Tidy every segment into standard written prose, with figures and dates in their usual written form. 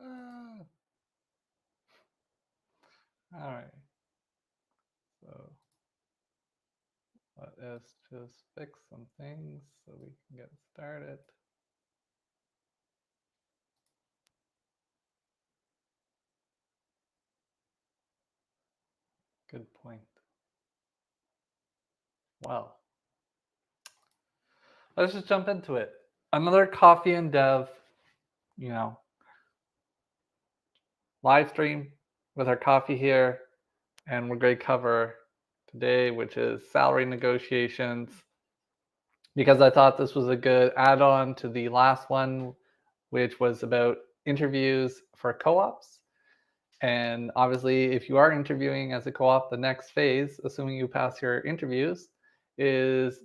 Uh, all right. So let us just fix some things so we can get started. Good point. Well, let's just jump into it. Another coffee and dev, you know, live stream with our coffee here, and we're going to cover today, which is salary negotiations, because I thought this was a good add-on to the last one, which was about interviews for co-ops. And obviously, if you are interviewing as a co-op, the next phase, assuming you pass your interviews, is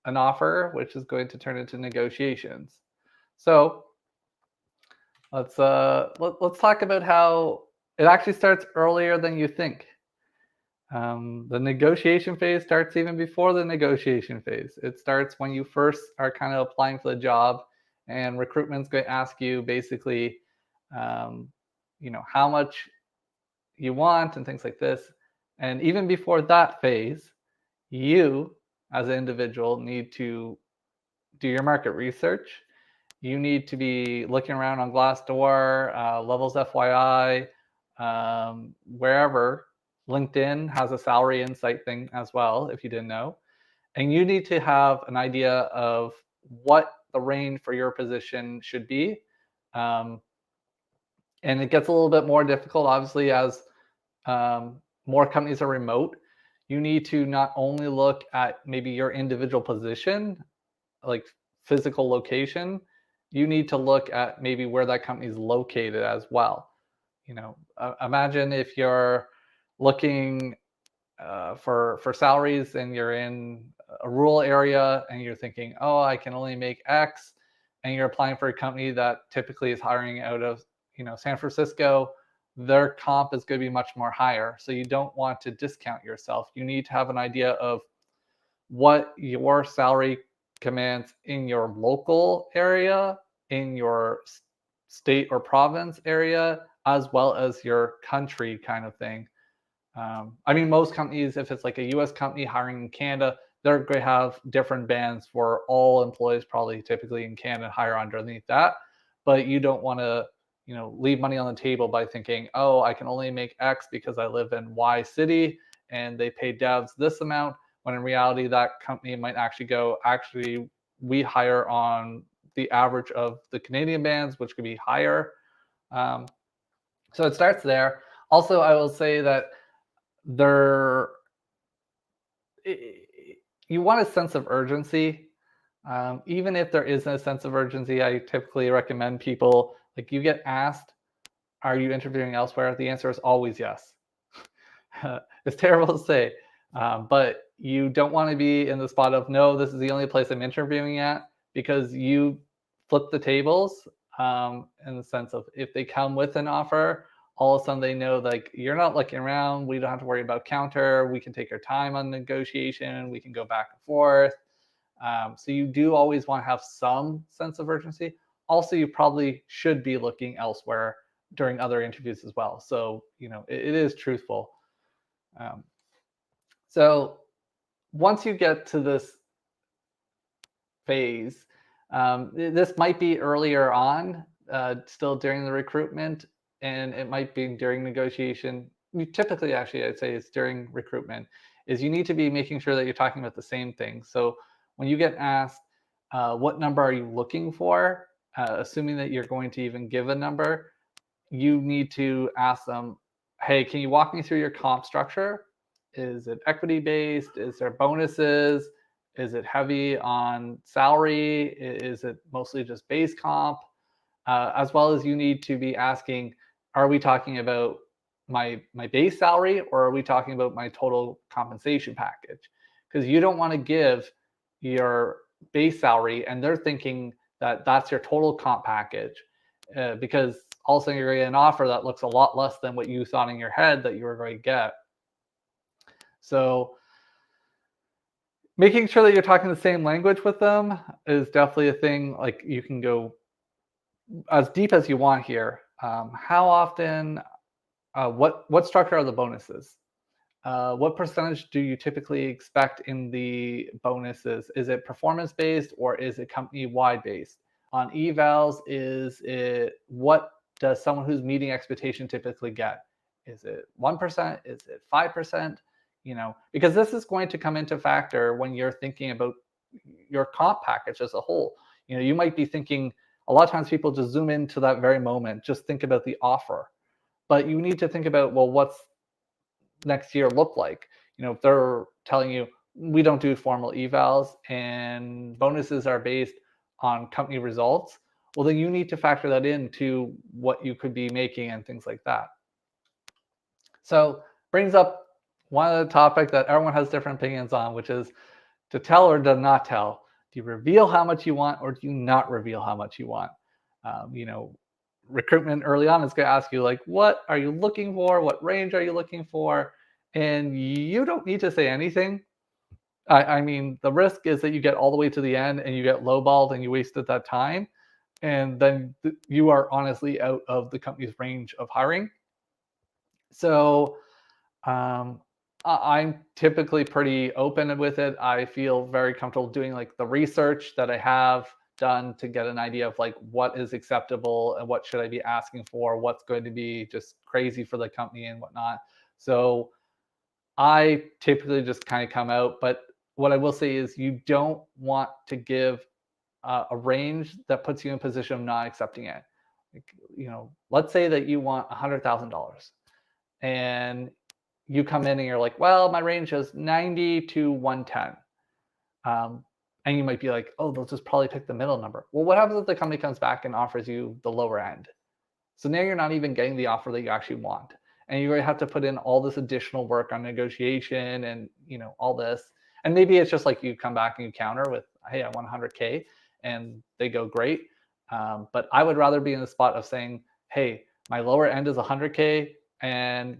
an offer, which is going to turn into negotiations. So let's talk about how it actually starts earlier than you think. The negotiation phase starts even before the negotiation phase. It starts when you first are kind of applying for the job, and recruitment's going to ask you basically, um, how much you want and things like this. And even before that phase, you as an individual need to do your market research. You need to be looking around on Glassdoor, Levels FYI, wherever. LinkedIn has a salary insight thing as well, if you didn't know. And you need to have an idea of what the range for your position should be. Um, and it gets a little bit more difficult, obviously, as more companies are remote. You need to not only look at maybe your individual position, like physical location, you need to look at maybe where that company is located as well. Imagine if you're looking for salaries and you're in a rural area and you're thinking, oh, I can only make X, and you're applying for a company that typically is hiring out of San Francisco. Their comp is going to be much more higher. So you don't want to discount yourself. You need to have an idea of what your salary commands in your local area, in your state or province area, as well as your country kind of thing. I mean, most companies, if it's like a US company hiring in Canada, they're going to have different bands for all employees, probably typically in Canada, hire underneath that. But you don't want to, leave money on the table by thinking, oh, I can only make X because I live in Y city and they pay devs this amount. When in reality, that company might actually go, actually, we hire on the average of the Canadian bands, which could be higher. Um, so it starts there. Also, I will say that there you want a sense of urgency. Even if there isn't a sense of urgency, I typically recommend people, like, you get asked, are you interviewing elsewhere? The answer is always yes. It's terrible to say, but you don't want to be in the spot of, no, this is the only place I'm interviewing at, because you flip the tables, in the sense of, if they come with an offer, all of a sudden they know, like, you're not looking around, we don't have to worry about counter, we can take our time on negotiation, we can go back and forth. So you do always want to have some sense of urgency. Also, you probably should be looking elsewhere during other interviews as well. So, it is truthful. Um, so once you get to this phase, this might be earlier on, still during the recruitment, and it might be during negotiation. Typically, actually, I'd say it's during recruitment, is you need to be making sure that you're talking about the same thing. So when you get asked, what number are you looking for, assuming that you're going to even give a number, you need to ask them, hey, can you walk me through your comp structure? Is it equity based? Is there bonuses? Is it heavy on salary? Is it mostly just base comp? As well as, you need to be asking, are we talking about my base salary, or are we talking about my total compensation package? Because you don't want to give your base salary and they're thinking that that's your total comp package, because all of a sudden you're going to get an offer that looks a lot less than what you thought in your head that you were going to get. So making sure that you're talking the same language with them is definitely a thing. Like, you can go as deep as you want here. How often? What structure are the bonuses? What percentage do you typically expect in the bonuses? Is it performance based or is it company wide based? On evals, is it what does someone who's meeting expectation typically get? Is it 1%? Is it 5%? Because this is going to come into factor when you're thinking about your comp package as a whole. You might be thinking, a lot of times people just zoom into that very moment, just think about the offer. But you need to think about, well, what's next year look like? If they're telling you we don't do formal evals and bonuses are based on company results, well, then you need to factor that into what you could be making and things like that. So brings up one of the topic that everyone has different opinions on, which is to tell or to not tell. Do you reveal how much you want or do you not reveal how much you want? Recruitment early on is going to ask you, like, what are you looking for? What range are you looking for? And you don't need to say anything. I mean, the risk is that you get all the way to the end and you get lowballed and you wasted that time. And then you are honestly out of the company's range of hiring. So I'm typically pretty open with it. I feel very comfortable doing like the research that I have done to get an idea of like what is acceptable and what should I be asking for, what's going to be just crazy for the company and whatnot. So I typically just kind of come out, but what I will say is you don't want to give a range that puts you in a position of not accepting it. Like, let's say that you want $100,000 and you come in and you're like, well, my range is 90 to 110. And you might be like, oh, they'll just probably pick the middle number. Well, what happens if the company comes back and offers you the lower end? So now you're not even getting the offer that you actually want. And you're going to have to put in all this additional work on negotiation and, all this. And maybe it's just like you come back and you counter with, hey, I want 100K, and they go, great. But I would rather be in the spot of saying, hey, my lower end is 100K and,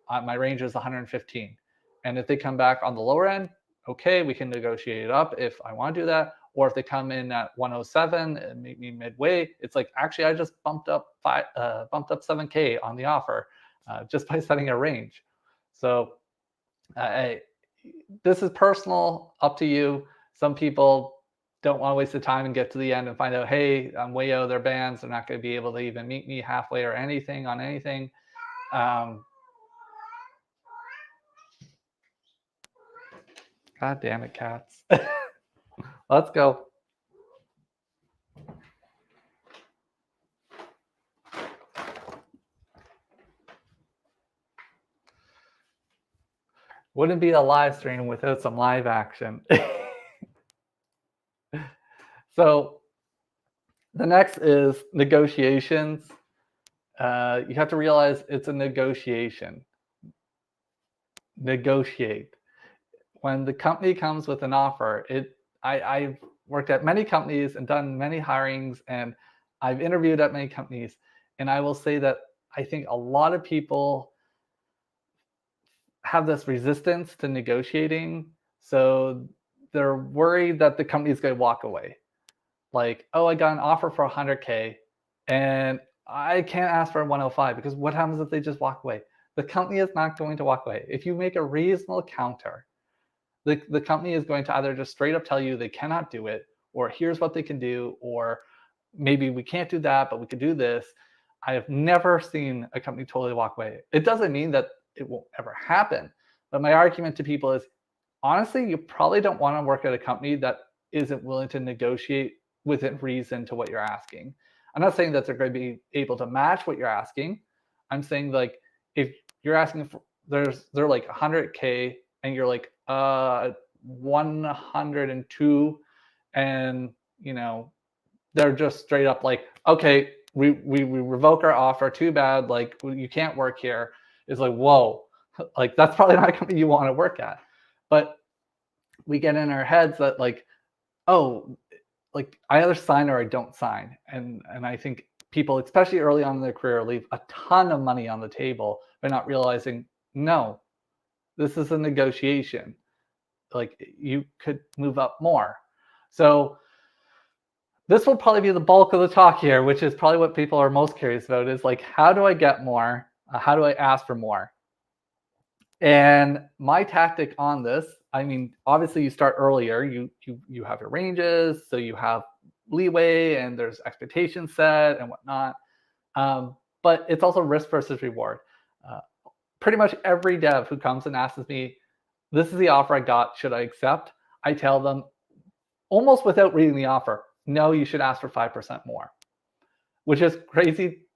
my range is 115. And if they come back on the lower end, okay, we can negotiate it up if I want to do that. Or if they come in at 107 and meet me midway, it's like, actually, I just bumped up 7K on the offer just by setting a range. So this is personal, up to you. Some people don't want to waste the time and get to the end and find out, hey, I'm way out of their bands. They're not going to be able to even meet me halfway or anything on anything. God damn it, cats. Let's go. Wouldn't be a live stream without some live action. So the next is negotiations. You have to realize it's a negotiation. Negotiate. When the company comes with an offer, I've worked at many companies and done many hirings, and I've interviewed at many companies, and I will say that I think a lot of people have this resistance to negotiating. So they're worried that the company's going to walk away. Like, oh, I got an offer for 100K and I can't ask for 105 because what happens if they just walk away? The company is not going to walk away. If you make a reasonable counter, the company is going to either just straight up tell you they cannot do it, or here's what they can do, or maybe we can't do that, but we could do this. I have never seen a company totally walk away. It doesn't mean that it won't ever happen. But my argument to people is, honestly, you probably don't want to work at a company that isn't willing to negotiate within reason to what you're asking. I'm not saying that they're going to be able to match what you're asking. I'm saying, like, if you're asking for, they're like 100K and you're like 102, and they're just straight up like, okay, we revoke our offer, too bad, like, you can't work here. It's like, whoa, like, that's probably not a company you want to work at. But we get in our heads that, like, oh, like, I either sign or I don't sign. And I think people, especially early on in their career, leave a ton of money on the table by not realizing, no, this is a negotiation. Like, you could move up more. So this will probably be the bulk of the talk here, which is probably what people are most curious about is like, how do I get more? How do I ask for more? And my tactic on this, I mean, obviously you start earlier. You have your ranges, so you have leeway and there's expectations set and whatnot. But it's also risk versus reward. Uh, Pretty much every dev who comes and asks me, "This is the offer I got. Should I accept?" I tell them almost without reading the offer, "No, you should ask for 5% more," which is crazy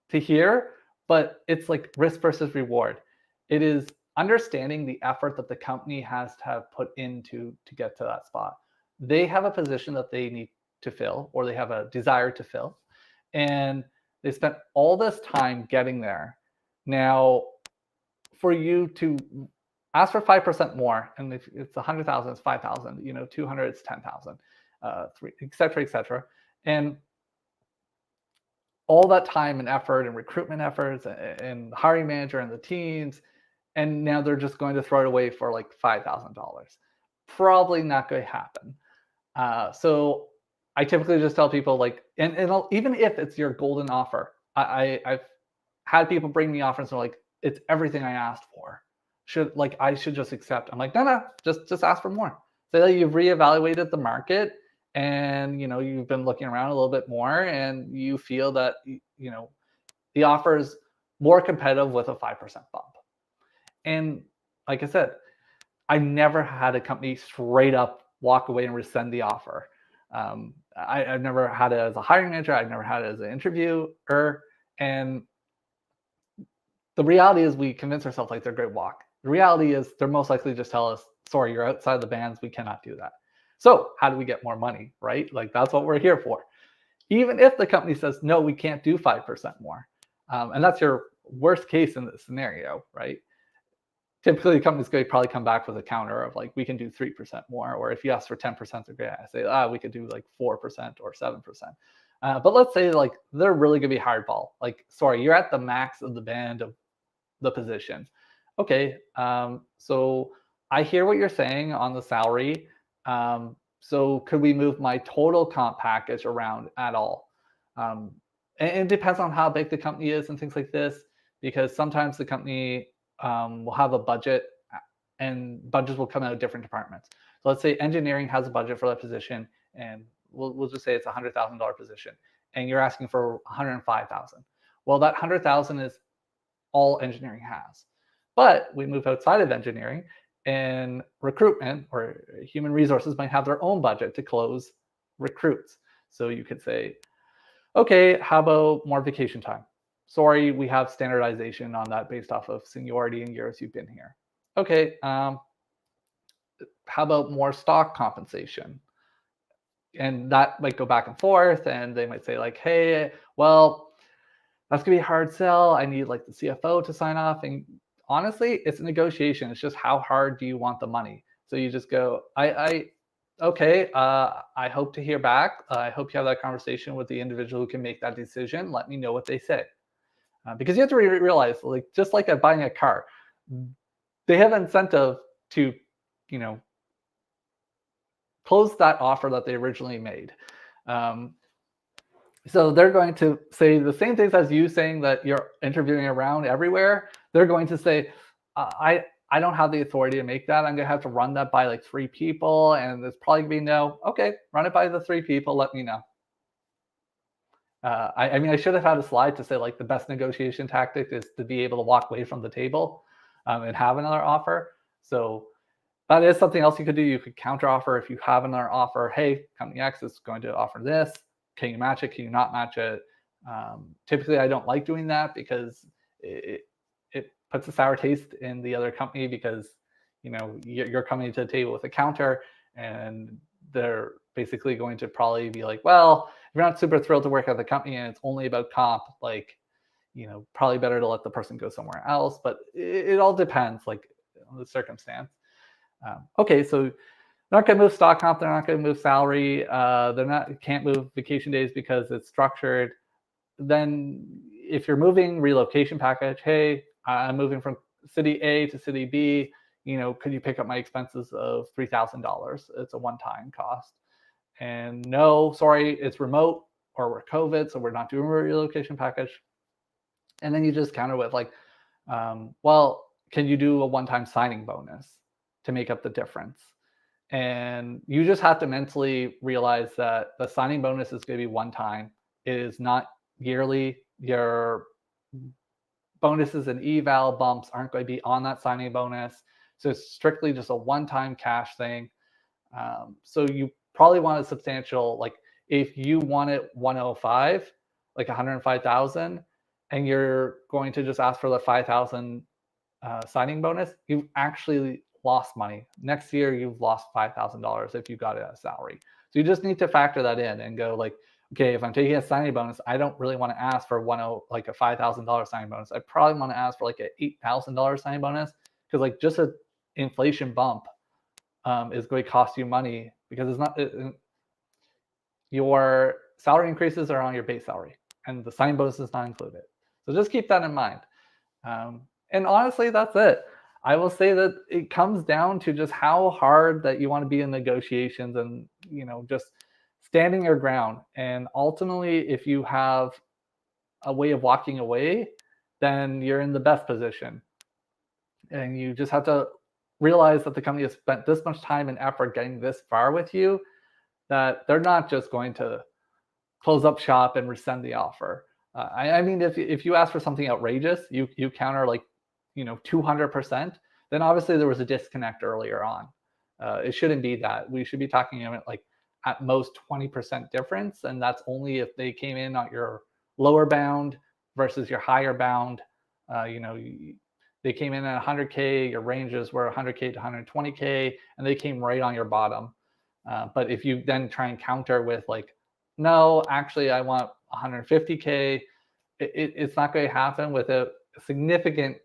to hear, but it's like risk versus reward. It is understanding the effort that the company has to have put into to get to that spot. They have a position that they need to fill, or they have a desire to fill, and they spent all this time getting there. Now, for you to ask for 5% more, and if it's 100,000, it's 5,000. 200, it's 10,000, three, et cetera, and all that time and effort and recruitment efforts and hiring manager and the teams, and now they're just going to throw it away for like $5,000. Probably not going to happen. So I typically just tell people like, and even if it's your golden offer, I've had people bring me offers and they're like, it's everything I asked for. I should just accept. I'm like, no, just ask for more. Say that you've reevaluated the market and you've been looking around a little bit more and you feel that the offer is more competitive with a 5% bump. And like I said, I never had a company straight up walk away and rescind the offer. I've never had it as a hiring manager. I've never had it as an interviewer. And the reality is we convince ourselves like they're great walk. The reality is they're most likely just tell us, sorry, you're outside the bands. We cannot do that. So how do we get more money, right? Like that's what we're here for. Even if the company says, no, we can't do 5% more. And that's your worst case in this scenario, right? Typically, the company's going to probably come back with a counter of like, we can do 3% more. Or if you ask for 10%, they're going to say, we could do like 4% or 7%. But let's say like they're really going to be hardball. Like, sorry, you're at the max of the band of the position. Okay, so I hear what you're saying on the salary. So could we move my total comp package around at all? And it depends on how big the company is and things like this, because sometimes the company will have a budget and budgets will come out of different departments. So let's say engineering has a budget for that position, and we'll just say it's a $100,000 position, and you're asking for 105,000. Well, that 100,000 is all engineering has. But we move outside of engineering, and recruitment or human resources might have their own budget to close recruits. So you could say, okay, how about more vacation time? Sorry, we have standardization on that based off of seniority and years you've been here. Okay, how about more stock compensation? And that might go back and forth, and they might say like, hey, well, that's gonna be a hard sell. I need like the CFO to sign off. And honestly, it's a negotiation. It's just how hard do you want the money? So you just go, okay, I hope to hear back. I hope you have that conversation with the individual who can make that decision. Let me know what they say. Because you have to realize, like, just like at buying a car, they have incentive to, close that offer that they originally made. So they're going to say the same things as you saying that you're interviewing around everywhere. They're going to say, I don't have the authority to make that. I'm going to have to run that by like 3 people. And there's probably going to be no, okay, run it by the 3 people. Let me know. I mean, I should have had a slide to say like the best negotiation tactic is to be able to walk away from the table and have another offer. So that is something else you could do. You could counter offer if you have another offer. Hey, company X is going to offer this. Can you match it? Can you not match it? Typically, I don't like doing that because it puts a sour taste in the other company because you're coming to the table with a counter and they're basically going to probably be like, well, if you're not super thrilled to work at the company and it's only about comp, like, probably better to let the person go somewhere else. But it all depends, like, on the circumstance. Okay, so they're not going to move stock comp. They're not going to move salary. Can't move vacation days because it's structured. Then if you're moving relocation package, hey, I'm moving from city A to city B, could you pick up my expenses of $3,000? It's a one-time cost. and no, sorry, it's remote or we're COVID, so we're not doing a relocation package. And then you just counter with like, well, can you do a one-time signing bonus to make up the difference? And you just have to mentally realize that the signing bonus is going to be one time. It is not yearly. Your bonuses and eval bumps aren't going to be on that signing bonus. So it's strictly just a one-time cash thing. So you probably want a substantial, like if you want it 105, like 105,000, and you're going to just ask for the 5,000 signing bonus, you've actually lost money. Next year, you've lost $5,000 if you got it as salary. So you just need to factor that in and go like, okay, if I'm taking a signing bonus, I don't really want to ask for like a $5,000 signing bonus. I probably want to ask for like an $8,000 signing bonus because like just a inflation bump is going to cost you money because it's not your salary increases are on your base salary and the signing bonus is not included. So just keep that in mind. And honestly, that's it. I will say that it comes down to just how hard that you want to be in negotiations and, just standing your ground. And ultimately, if you have a way of walking away, then you're in the best position. And you just have to realize that the company has spent this much time and effort getting this far with you, that they're not just going to close up shop and rescind the offer. I mean, if you ask for something outrageous, you counter like 200%, then obviously there was a disconnect earlier on. It shouldn't be that. We should be talking about like at most 20% difference, and that's only if they came in on your lower bound versus your higher bound. They came in at 100K, your ranges were 100K to 120K, and they came right on your bottom. But if you then try and counter with like, no, actually, I want 150K, it's not going to happen with a significant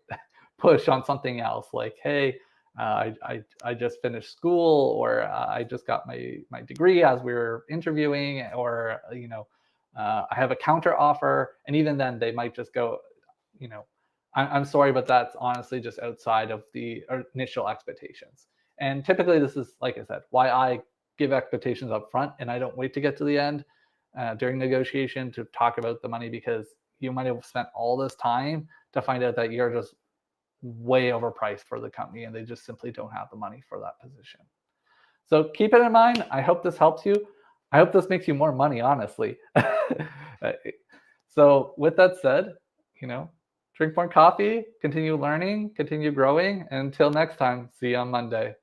push on something else. Like, hey, I just finished school, or I just got my degree as we were interviewing, or I have a counter offer, and even then they might just go, I'm sorry, but that's honestly just outside of the initial expectations. And typically, this is, like I said, why I give expectations up front and I don't wait to get to the end during negotiation to talk about the money, because you might have spent all this time to find out that you're just way overpriced for the company and they just simply don't have the money for that position. So keep it in mind. I hope this helps you. I hope this makes you more money, honestly. So with that said, drink more coffee, continue learning, continue growing. And until next time, see you on Monday.